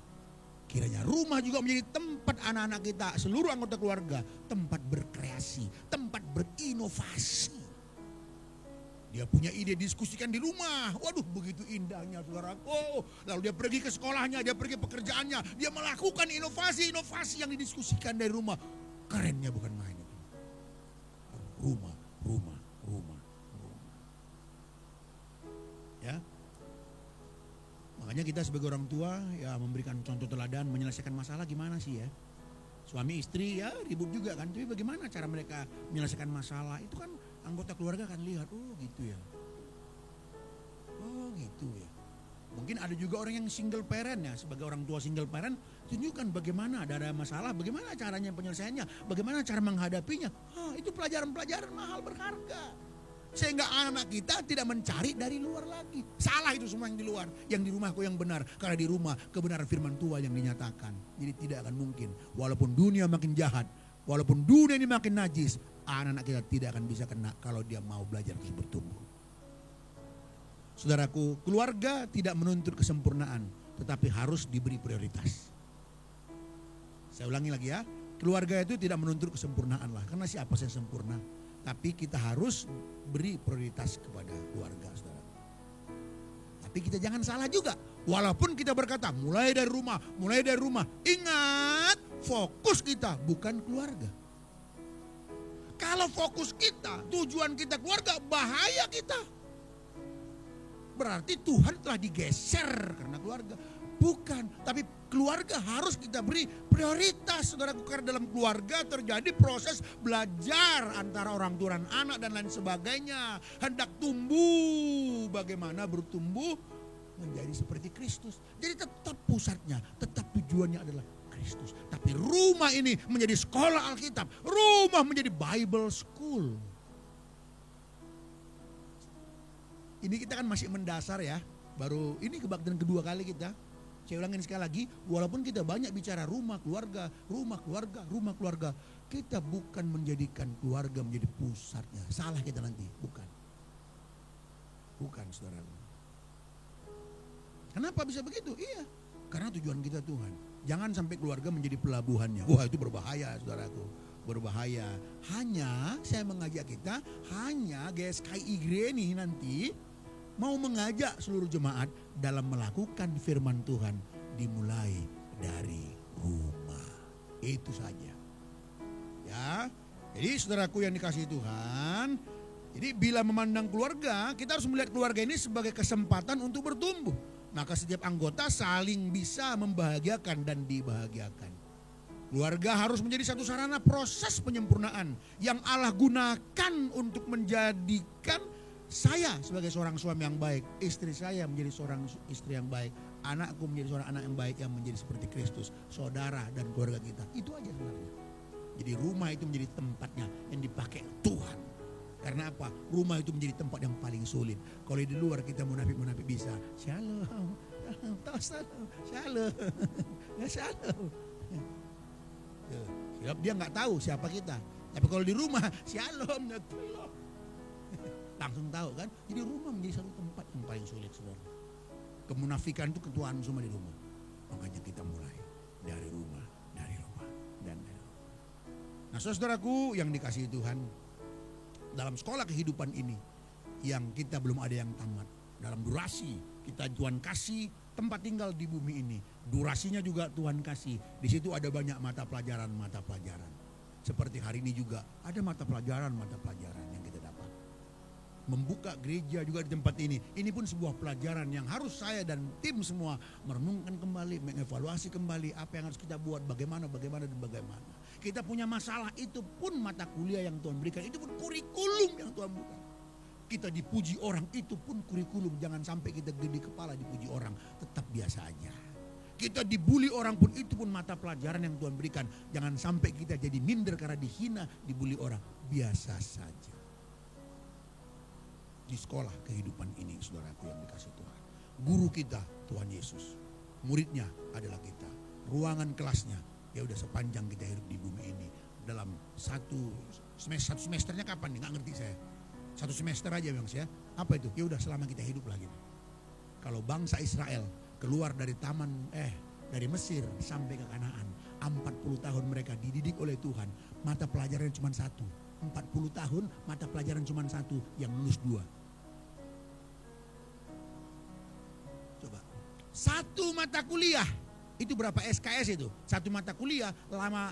A: Kiranya rumah juga menjadi tempat anak-anak kita, seluruh anggota keluarga, tempat berkreasi, tempat berinovasi. Dia punya ide, diskusikan di rumah. Waduh, begitu indahnya saudaraku. Lalu dia pergi ke sekolahnya, dia pergi pekerjaannya, dia melakukan inovasi-inovasi yang didiskusikan dari rumah. Kerennya bukan main itu. Rumah. Ya. Makanya kita sebagai orang tua ya memberikan contoh teladan, menyelesaikan masalah gimana sih ya. Suami istri ya ribut juga kan, tapi bagaimana cara mereka menyelesaikan masalah. Itu kan anggota keluarga akan lihat, oh gitu ya. Oh gitu ya. Mungkin ada juga orang yang single parent ya, sebagai orang tua single parent, tunjukkan bagaimana ada masalah, bagaimana caranya penyelesaiannya, bagaimana cara menghadapinya. Itu pelajaran-pelajaran mahal berharga. Sehingga anak kita tidak mencari dari luar lagi. Salah itu semua yang di luar. Yang di rumahku yang benar. Karena di rumah kebenaran firman Tuhan yang dinyatakan. Jadi tidak akan mungkin. Walaupun dunia makin jahat. Walaupun dunia ini makin najis. Anak-anak kita tidak akan bisa kena kalau dia mau belajar terus bertumbuh. Saudaraku, keluarga tidak menuntut kesempurnaan. Tetapi harus diberi prioritas. Saya ulangi lagi ya. Keluarga itu tidak menuntut kesempurnaan lah. Karena siapa yang sempurna? Tapi kita harus beri prioritas kepada keluarga, saudara. Tapi kita jangan salah juga. Walaupun kita berkata mulai dari rumah. Ingat, fokus kita bukan keluarga. Kalau fokus kita, tujuan kita keluarga, bahaya kita. Berarti Tuhan telah digeser karena keluarga. Bukan, tapi keluarga harus kita beri prioritas. Saudaraku, karena dalam keluarga terjadi proses belajar antara orang tua dan anak dan lain sebagainya. Hendak tumbuh, bagaimana bertumbuh menjadi seperti Kristus. Jadi tetap pusatnya, tetap tujuannya adalah Kristus. Tapi rumah ini menjadi sekolah Alkitab. Rumah menjadi Bible School. Ini kita kan masih mendasar ya. Baru ini kebaktian kedua kali kita. Saya ulangin sekali lagi, walaupun kita banyak bicara rumah keluarga, kita bukan menjadikan keluarga menjadi pusatnya. Salah kita nanti, bukan saudara. Kenapa bisa begitu? Iya, karena tujuan kita Tuhan. Jangan sampai keluarga menjadi pelabuhannya. Wah, itu berbahaya saudaraku, berbahaya. Hanya saya mengajak kita, GSKI nih nanti mau mengajak seluruh jemaat dalam melakukan firman Tuhan dimulai dari rumah. Itu saja. Ya. Jadi saudaraku yang dikasihi Tuhan, jadi bila memandang keluarga, kita harus melihat keluarga ini sebagai kesempatan untuk bertumbuh. Maka setiap anggota saling bisa membahagiakan dan dibahagiakan. Keluarga harus menjadi satu sarana proses penyempurnaan yang Allah gunakan untuk menjadikan saya sebagai seorang suami yang baik, istri saya menjadi seorang istri yang baik, anakku menjadi seorang anak yang baik yang menjadi seperti Kristus, saudara dan keluarga kita. Itu aja sebenarnya. Jadi rumah itu menjadi tempatnya yang dipakai Tuhan. Karena apa? Rumah itu menjadi tempat yang paling sulit. Kalau di luar kita munafik bisa, shalom, shalom. Sebab dia nggak tahu siapa kita. Tapi kalau di rumah, shalom, langsung tahu kan. Jadi rumah menjadi satu tempat yang paling sulit, saudara. Kemunafikan itu ketuaan semua di rumah. Makanya kita mulai dari rumah. Nah, saudaraku yang dikasihi Tuhan, dalam sekolah kehidupan ini yang kita belum ada yang tamat. Dalam durasi kita Tuhan kasih tempat tinggal di bumi ini. Durasinya juga Tuhan kasih. Di situ ada banyak mata pelajaran. Seperti hari ini juga ada mata pelajaran yang kita dapat. Membuka gereja juga di tempat ini. Ini pun sebuah pelajaran yang harus saya dan tim semua merenungkan kembali, mengevaluasi kembali apa yang harus kita buat, bagaimana. Kita punya masalah, itu pun mata kuliah yang Tuhan berikan, itu pun kurikulum yang Tuhan berikan. Kita dipuji orang, itu pun kurikulum. Jangan sampai kita gede kepala dipuji orang, tetap biasa aja. Kita dibully orang pun, itu pun mata pelajaran yang Tuhan berikan. Jangan sampai kita jadi minder karena dihina, dibully orang. Biasa saja. Di sekolah kehidupan ini, saudaraku yang dikasih Tuhan. Guru kita Tuhan Yesus. Muridnya adalah kita. Ruangan kelasnya, ya udah sepanjang kita hidup di bumi ini. Dalam satu semesternya kapan nih? Nggak ngerti saya. Satu semester aja bang ya. Apa itu? Ya udah selama kita hidup lagi. Kalau bangsa Israel keluar dari dari Mesir sampai ke Kanaan, 40 tahun mereka dididik oleh Tuhan. Mata pelajaran cuma satu. 40 tahun mata pelajaran cuma satu, yang lulus 2. Coba. Satu mata kuliah itu berapa SKS itu? Satu mata kuliah,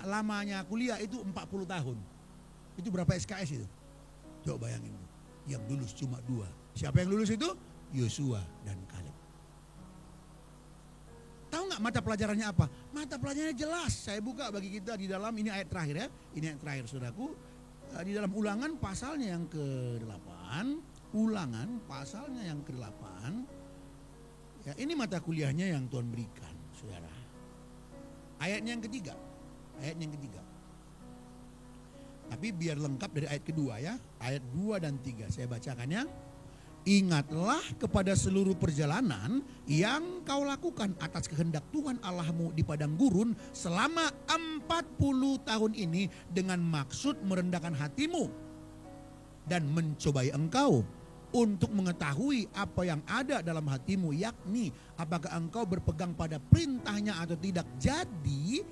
A: lamanya kuliah itu 40 tahun. Itu berapa SKS itu? Coba bayangin. Yang lulus cuma 2. Siapa yang lulus itu? Yosua dan Kaleb. Tahu nggak mata pelajarannya apa? Mata pelajarannya jelas. Saya buka bagi kita di dalam, ini ayat terakhir ya. Ini ayat terakhir saudaraku. Di dalam Ulangan pasalnya yang ke-8. Ulangan pasalnya yang ke-8. Ya, ini mata kuliahnya yang Tuhan berikan, saudara. Ayatnya yang ketiga. Ayatnya yang ketiga. Tapi biar lengkap dari ayat kedua ya. Ayat 2 dan 3 saya bacakan ya. Ingatlah kepada seluruh perjalanan yang kau lakukan atas kehendak Tuhan Allahmu di padang gurun selama 40 tahun ini dengan maksud merendahkan hatimu dan mencobai engkau untuk mengetahui apa yang ada dalam hatimu, yakni apakah engkau berpegang pada perintahnya atau tidak. Jadi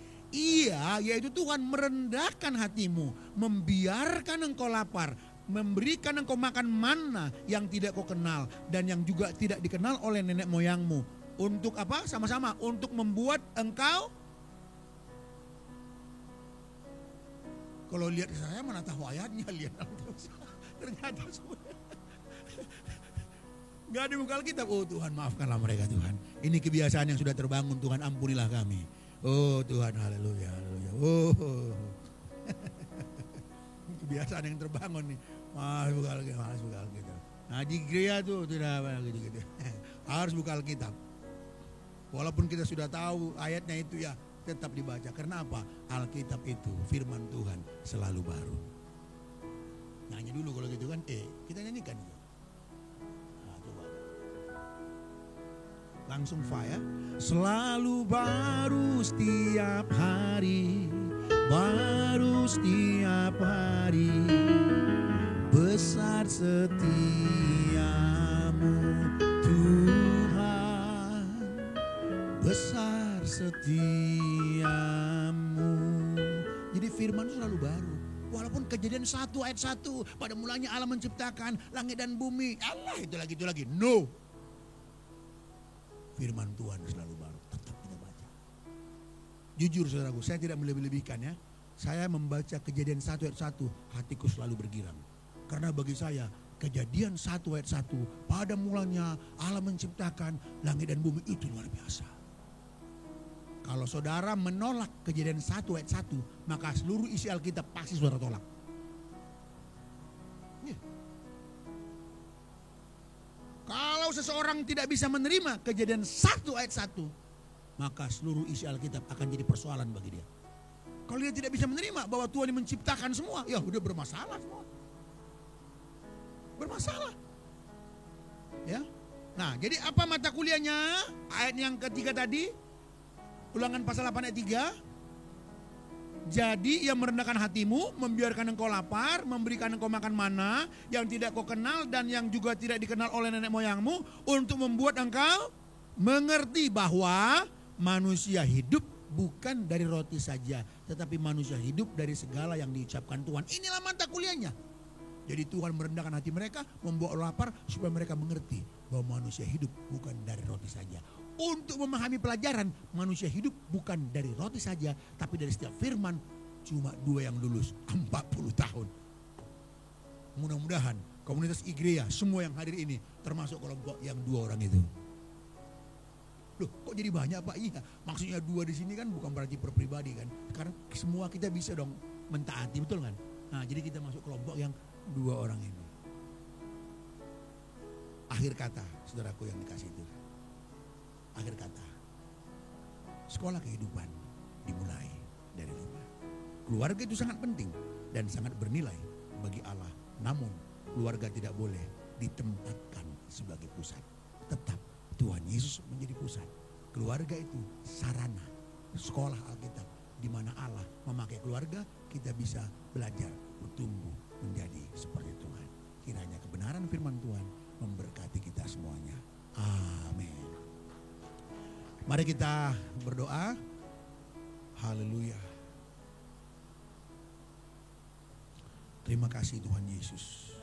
A: yaitu Tuhan merendahkan hatimu, membiarkan engkau lapar, memberikan engkau makan manna yang tidak kau kenal dan yang juga tidak dikenal oleh nenek moyangmu. Untuk apa? Sama-sama untuk membuat engkau. Kalau lihat saya mana tahu ayatnya, lihat ternyata nggak ada buka Alkitab. Oh Tuhan, maafkanlah mereka Tuhan. Ini kebiasaan yang sudah terbangun, Tuhan ampunilah kami. Oh Tuhan, haleluya, haleluya. Oh. Kebiasaan yang terbangun nih. Malas buka Alkitab. Nah di gereja tuh tidak gitu. Harus buka Alkitab. Walaupun kita sudah tahu ayatnya itu ya, tetap dibaca. Karena apa? Alkitab itu firman Tuhan selalu baru. Nyanyi dulu kalau gitu kan. Kita nyanyikan. Nah, coba. Langsung fa ya. Selalu baru setiap hari. Baru setiap hari, besar setiamu Tuhan, besar setiamu. Jadi firman itu selalu baru. Walaupun Kejadian 1 ayat 1, pada mulanya Allah menciptakan langit dan bumi. Allah itu lagi. No. Firman Tuhan selalu baru. Tetap kita baca. Jujur saudaraku, saya tidak melebih-lebihkan ya. Saya membaca Kejadian 1 ayat 1, hatiku selalu bergirang. Karena bagi saya, Kejadian 1 ayat 1, pada mulanya Allah menciptakan langit dan bumi, itu luar biasa. Kalau saudara menolak Kejadian 1 ayat 1, maka seluruh isi Alkitab pasti saudara tolak. Kalau seseorang tidak bisa menerima Kejadian 1 ayat 1, maka seluruh isi Alkitab akan jadi persoalan bagi dia. Kalau dia tidak bisa menerima bahwa Tuhan yang menciptakan semua, ya udah bermasalah semua. Bermasalah. Ya. Nah, jadi apa mata kuliahnya? Ayat yang ketiga tadi, Ulangan pasal 8 ayat 3. Jadi ia merendahkan hatimu, membiarkan engkau lapar, memberikan engkau makan mana yang tidak kau kenal dan yang juga tidak dikenal oleh nenek moyangmu, untuk membuat engkau mengerti bahwa manusia hidup bukan dari roti saja, tetapi manusia hidup dari segala yang diucapkan Tuhan. Inilah mata kuliahnya. Jadi Tuhan merendahkan hati mereka, membawa lapar supaya mereka mengerti bahwa manusia hidup bukan dari roti saja. Untuk memahami pelajaran, manusia hidup bukan dari roti saja, tapi dari setiap firman. Cuma 2 yang lulus 40 tahun. Mudah-mudahan komunitas Igrea, semua yang hadir ini termasuk kelompok yang 2 orang itu. Loh, kok jadi banyak Pak? Iya, maksudnya 2 di sini kan bukan berarti per pribadi kan. Karena semua kita bisa dong mentaati, betul kan? Nah, jadi kita masuk kelompok yang 2 orang ini. Akhir kata, saudaraku yang dikasih Tuhan. Akhir kata, sekolah kehidupan dimulai dari rumah. Keluarga itu sangat penting dan sangat bernilai bagi Allah. Namun keluarga tidak boleh ditempatkan sebagai pusat. Tetap Tuhan Yesus menjadi pusat. Keluarga itu sarana sekolah Alkitab, di mana Allah memakai keluarga, kita bisa belajar bertumbuh menjadi seperti Tuhan. Kiranya kebenaran firman Tuhan memberkati kita semuanya. Amin. Mari kita berdoa. Haleluya. Terima kasih Tuhan Yesus.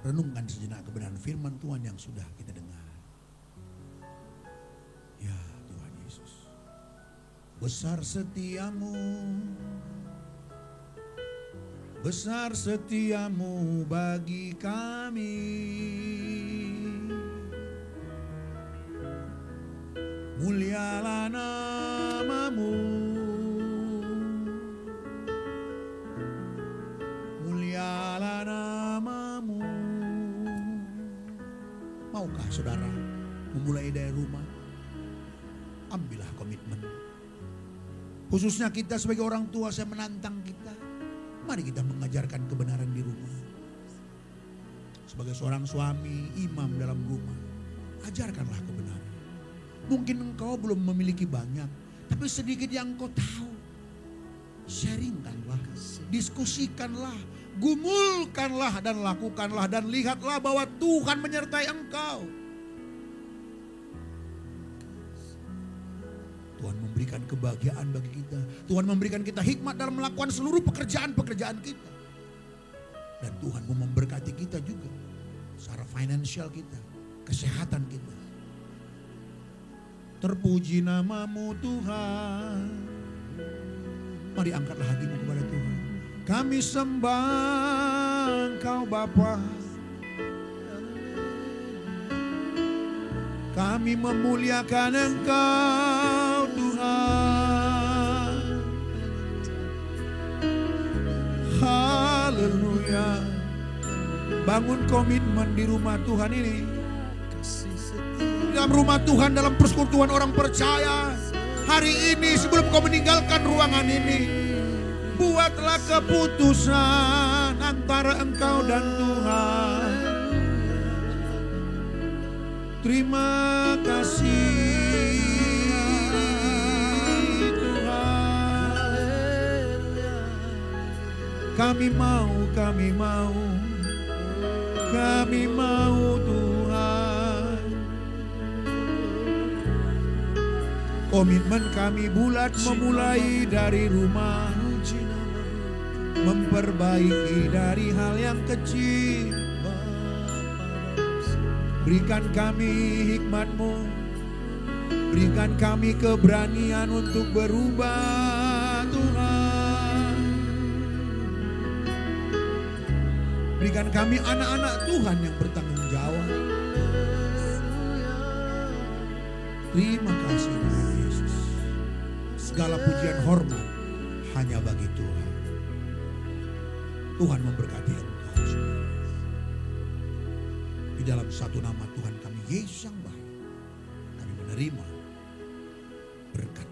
A: Renungkan sejenak kebenaran firman Tuhan yang sudah kita dengar. Ya Tuhan Yesus. Besar setiamu, besar setiamu bagi kami. Mulialah namamu, mulialah namamu. Maukah saudara memulai dari rumah? Ambillah komitmen. Khususnya kita sebagai orang tua, saya menantang kita. Mari kita mengajarkan kebenaran di rumah. Sebagai seorang suami, imam dalam rumah, ajarkanlah kebenaran. Mungkin engkau belum memiliki banyak, tapi sedikit yang engkau tahu, sharingkanlah, diskusikanlah, gumulkanlah dan lakukanlah, dan lihatlah bahwa Tuhan menyertai engkau. Tuhan memberikan kebahagiaan bagi kita. Tuhan memberikan kita hikmat dalam melakukan seluruh pekerjaan-pekerjaan kita. Dan Tuhan mau memberkati kita juga secara finansial kita, kesehatan kita. Terpuji namamu Tuhan. Mari angkatlah hatimu kepada Tuhan. Kami sembah Engkau Bapa. Kami memuliakan Engkau Tuhan. Haleluya. Bangun komitmen di rumah Tuhan ini. Dalam rumah Tuhan, dalam persekutuan orang percaya. Hari ini sebelum kau meninggalkan ruangan ini, buatlah keputusan antara engkau dan Tuhan. Terima kasih Tuhan. Kami mau Tuhan. Komitmen kami bulat memulai dari rumah, memperbaiki dari hal yang kecil. Berikan kami hikmat-Mu, berikan kami keberanian untuk berubah Tuhan. Berikan kami anak-anak Tuhan yang bertanggung jawab. Terima kasih Tuhan Yesus. Segala pujian hormat hanya bagi Tuhan. Tuhan memberkati engkau semua. Di dalam satu nama Tuhan kami, Yesus yang baik, kami menerima berkat